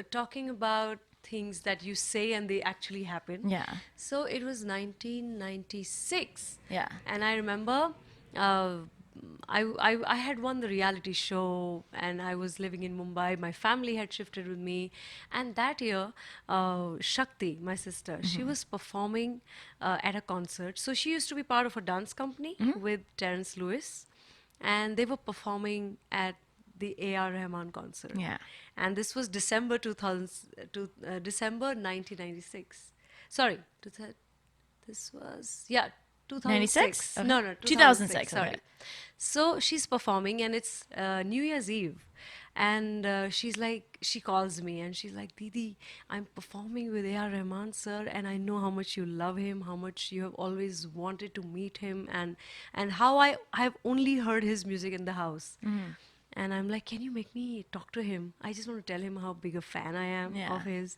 talking about things that you say and they actually happen. Yeah. So it was 1996. Yeah. And I remember uh, I had won the reality show and I was living in Mumbai. My family had shifted with me. And that year, Shakti, my sister, she was performing at a concert. So she used to be part of a dance company with Terence Lewis. And they were performing at the A.R. Rahman concert. Yeah. And this was December 2000, December 1996. Sorry, this was, yeah, 96? 2006. Okay. No, no, 2006, 2006. Okay. sorry. So she's performing and it's New Year's Eve. And she's like, she calls me and she's like, Didi, I'm performing with A.R. Rahman sir and I know how much you love him, how much you have always wanted to meet him and how I've only heard his music in the house. And I'm like, can you make me talk to him? I just want to tell him how big a fan I am Yeah. of his.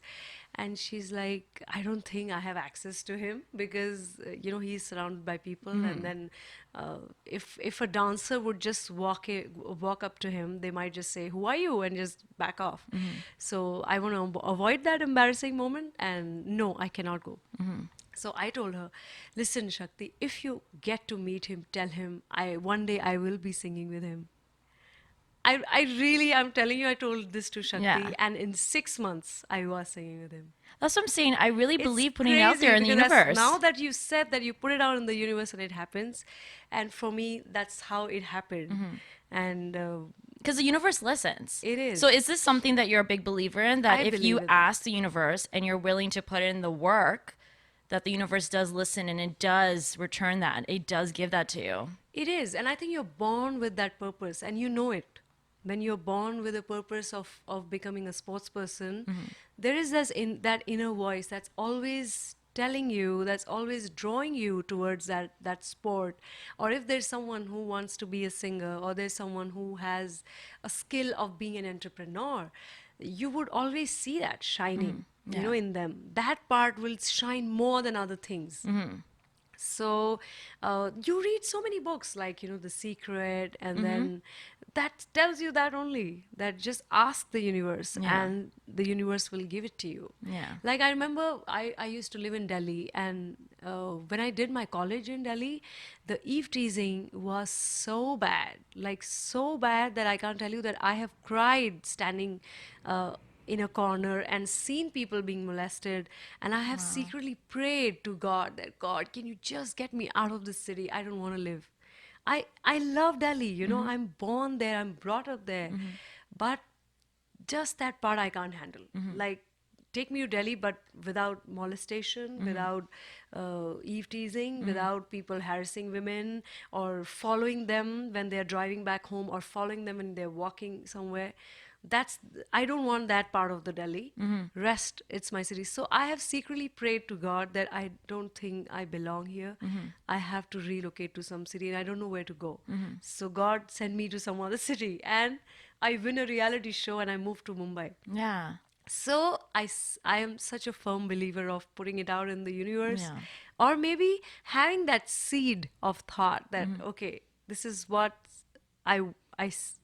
And she's like, I don't think I have access to him because, he's surrounded by people. And then if a dancer would just walk up to him, they might just say, who are you? And just back off. So I want to avoid that embarrassing moment. And no, I cannot go. So I told her, listen, Shakti, if you get to meet him, tell him one day I will be singing with him. I really, I'm telling you, I told this to Shakti, Yeah. and in 6 months, I was singing with him. That's what I'm saying. I really It's believe putting it out crazy there in the because universe. now that you said that you put it out in the universe and it happens, and for me, that's how it happened. And Because the universe listens. It is. So is this something that you're a big believer in? That I if believe you in that. ask the universe and you're willing to put in the work, that the universe does listen and it does return that. It does give that to you. It is, and I think you're born with that purpose, and you know it. When you're born with a purpose of becoming a sports person, there is that inner voice that's always telling you, that's always drawing you towards that sport. Or if there's someone who wants to be a singer, or there's someone who has a skill of being an entrepreneur, you would always see that shining, Yeah. in them. That part will shine more than other things. So you read so many books like, The Secret, and then that tells you that only, that just ask the universe Yeah. and the universe will give it to you. Yeah. Like I remember I used to live in Delhi, and when I did my college in Delhi, the eve teasing was so bad, like so bad that I can't tell you that I have cried standing in a corner and seen people being molested, and I have secretly prayed to God that, God, can you just get me out of this city? I don't want to live. I love Delhi, I'm born there, I'm brought up there, but just that part I can't handle. Like, take me to Delhi, but without molestation, without eve teasing, without people harassing women or following them when they're driving back home or following them when they're walking somewhere. That's I don't want that part of the Delhi. Rest, it's my city. So I have secretly prayed to God that I don't think I belong here. I have to relocate to some city and I don't know where to go. So God sent me to some other city and I win a reality show and I move to Mumbai. Yeah. So I am such a firm believer of putting it out in the universe, Yeah. or maybe having that seed of thought that, okay, this is what I, I, s-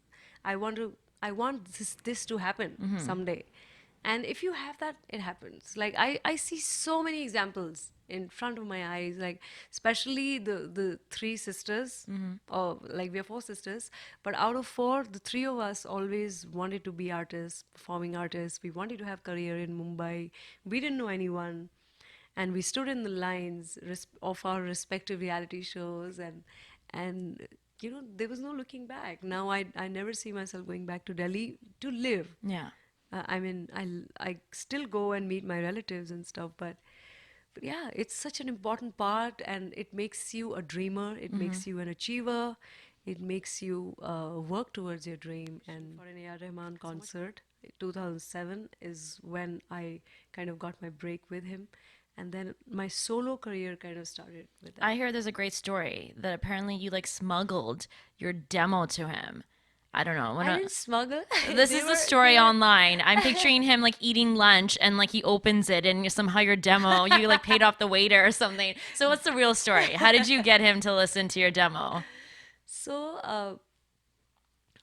I want this to happen someday. And if you have that, it happens. Like I see so many examples in front of my eyes, like especially the three sisters, or like we are four sisters, but out of four, the three of us always wanted to be artists, performing artists. We wanted to have career in Mumbai. We didn't know anyone, and we stood in the lines of our respective reality shows, and there was no looking back. Now I never see myself going back to Delhi to live. Yeah. I mean, I still go and meet my relatives and stuff, but yeah, it's such an important part, and it makes you a dreamer. It makes you an achiever. It makes you work towards your dream. And for an A.R. Rahman concert, 2007 is when I kind of got my break with him, and then my solo career kind of started with that. I hear there's a great story that apparently you like smuggled your demo to him. I don't know. I didn't smuggle. This They is the were- story they were- online. I'm picturing him like eating lunch and like he opens it and somehow your demo, you like paid off the waiter or something. So what's the real story? How did you get him to listen to your demo? So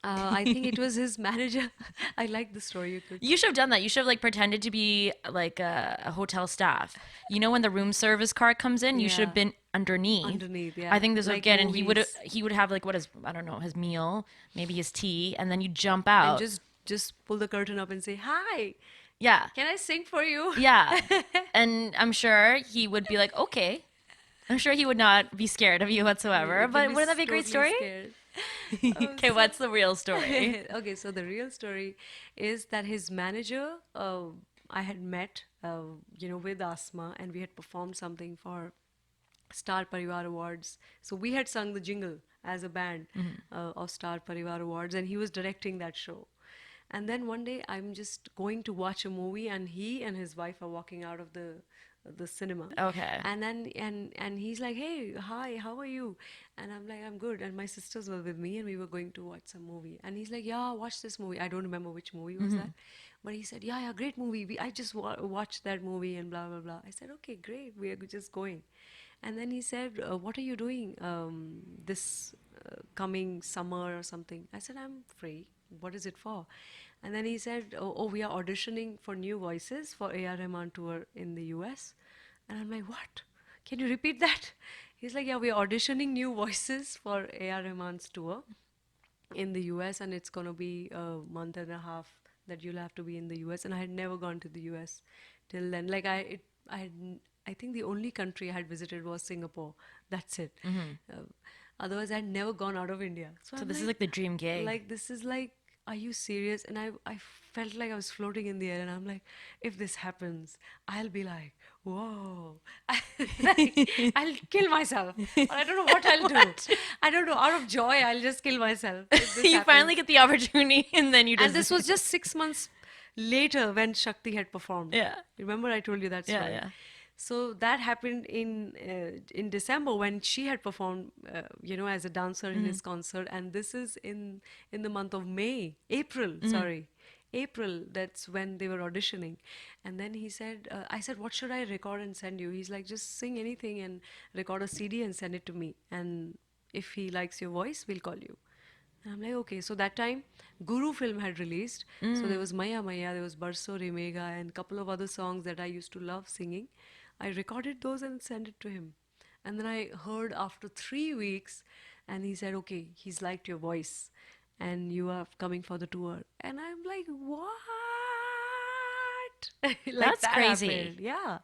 I think it was his manager. I like the story. You could. You should have done that. You should have like pretended to be like a hotel staff. You know when the room service car comes in, you should have Yeah, been underneath. underneath. I Yeah, think this would like get, and movies, he would have like what is, I don't know, his meal, maybe his tea, and then you jump and out. just pull the curtain up and say, "Hi, Yeah, can I sing for you?" yeah, and I'm sure he would be like, okay. I'm sure he would not be scared of you whatsoever. He'll But be wouldn't that be a great totally story? scared. Oh, Okay, so what's the real story? okay, so the real story is that his manager, I had met, with Asma, and we had performed something for Star Parivar Awards. So we had sung the jingle as a band of Star Parivar Awards, and he was directing that show. And then one day I'm just going to watch a movie, and he and his wife are walking out of the cinema. Okay. And then and he's like, "Hey, hi, how are you?" And I'm like, "I'm good." And my sisters were with me, and we were going to watch some movie. And he's like, "Yeah, watch this movie." I don't remember which movie was that, but he said, "Yeah, yeah, great movie. I just watched that movie," and blah blah blah. I said, "Okay, great. We are just going." And then he said, "What are you doing this coming summer or something?" I said, "I'm free. What is it for?" And then he said, "Oh, we are auditioning for new voices for A.R. Rahman tour in the US." And I'm like, "What? Can you repeat that?" He's like, "Yeah, we are auditioning new voices for A.R. Rahman's tour in the US, and it's going to be a month and a half that you'll have to be in the US." And I had never gone to the US till then. Like I think the only country I had visited was Singapore. That's it. Otherwise, I had never gone out of India. So So I'm this is like the dream gig. like this is like, are you serious? And I felt like I was floating in the air, and I'm like, if this happens, I'll be like, whoa. Like, I'll kill myself, or I don't know what I'll do. What? I don't know, out of joy I'll just kill myself if this You finally happens. get the opportunity and then you And just this was just 6 months later when Shakti had performed. yeah. Remember, I told you that Yeah, story. yeah. So that happened in December when she had performed, as a dancer in his concert. And this is in the month of April, sorry, April. That's when they were auditioning. And then he said, I said, "What should I record and send you?" He's like, "Just sing anything and record a CD and send it to me. And if he likes your voice, we'll call you." And I'm like, okay. So that time, Guru film had released. So there was Maya Maya, there was Barso Remega, and a couple of other songs that I used to love singing. I recorded those and sent it to him. And then I heard after 3 weeks, and he said, okay, he's liked your voice, and you are coming for the tour. And I'm like, what? Like That's that crazy. happened. Yeah.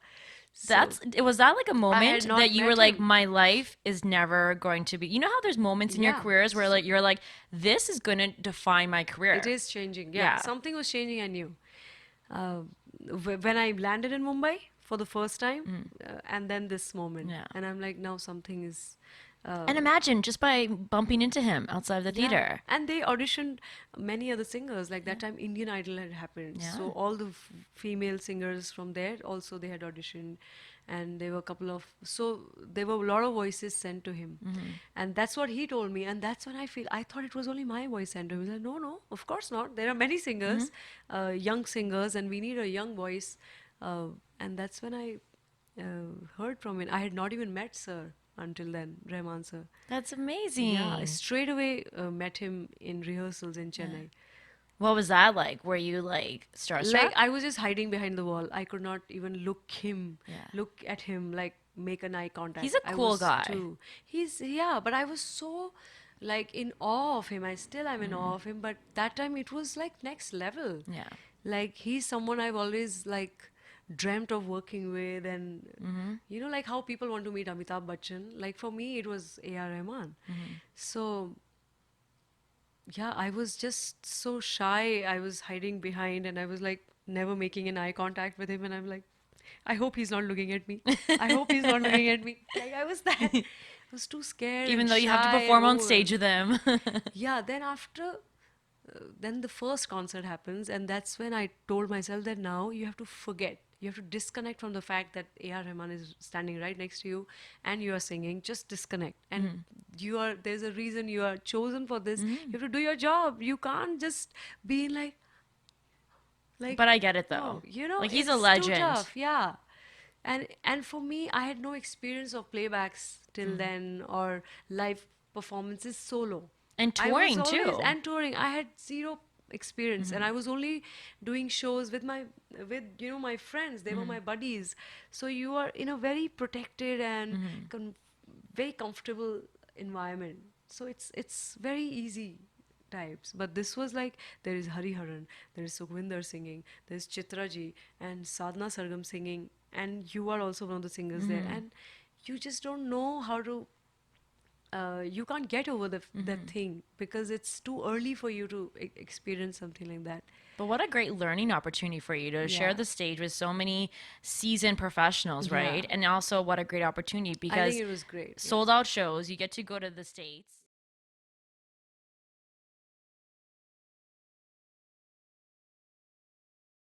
So That's was that like a I had moment that not you were met like, him. my life is never going to be, you know how there's moments in your Yeah. careers where like you're like, this is gonna define my It career. is changing. Yeah, Yeah. something was changing. I knew. Uh, when I landed in Mumbai for the first time, and then this moment, Yeah. and I'm like, now something is. And imagine just by bumping into him outside of the Yeah, theater. and they auditioned many other singers. Like that time, Indian Idol had happened, Yeah. so all the female singers from there also they had auditioned, and there were a couple of, so there were a lot of voices sent to him, and that's what he told me. And that's when I thought it was only my voice sent to him. He said, "No, no, of course not. There are many singers, young singers, and we need a young voice." And that's when I heard from him. I had not even met Sir until then, Rahman Sir. That's Yeah, I amazing. straight away met him in rehearsals in Chennai. What was that like? Were you like Like starstruck? I was just hiding behind the wall. I could not even Yeah. look at him, like make an eye He's contact. a I cool was guy. too. He's yeah, but I was so like in awe of him. I still am in awe of him, but that time it was like next level. Yeah. Like he's someone I've always like dreamt of working with, and like how people want to meet Amitabh Bachchan. Like for me, it was A.R. Rahman. So yeah, I was just so shy. I was hiding behind, and I was like never making an eye contact with him. And I'm like, I hope he's not looking at me. I hope he's not looking at me. Like I was that. I was too scared Even and though you have to shy and perform on stage overwhelmed. with him. Yeah, then the first concert happens, and that's when I told myself that now you have to forget. You have to disconnect from the fact that A.R. Rahman is standing right next to you and you are singing. Just disconnect. And there's a reason you are chosen for this. You have to do your job. You can't just be like, But I get it no, though. Like he's a it's too legend. tough. Yeah. And for me, I had no experience of playbacks till then or live performances solo. And I was touring always, too. and touring. I had zero experience, and I was only doing shows with my friends. They were my buddies. So you are in a very protected and very comfortable environment. So it's very easy types. But this was like, there is Hariharan, there is Sukhvinder singing, there's Chitraji and Sadhna Sargam singing, and you are also one of the singers there, and you just don't know how to, you can't get over that thing because it's too early for you to experience something like that. But what a great learning opportunity for you to share Yeah, the stage with so many seasoned professionals, yeah. right? And also, what a great opportunity I think because it was great. Yeah. sold out shows, you get to go to the States.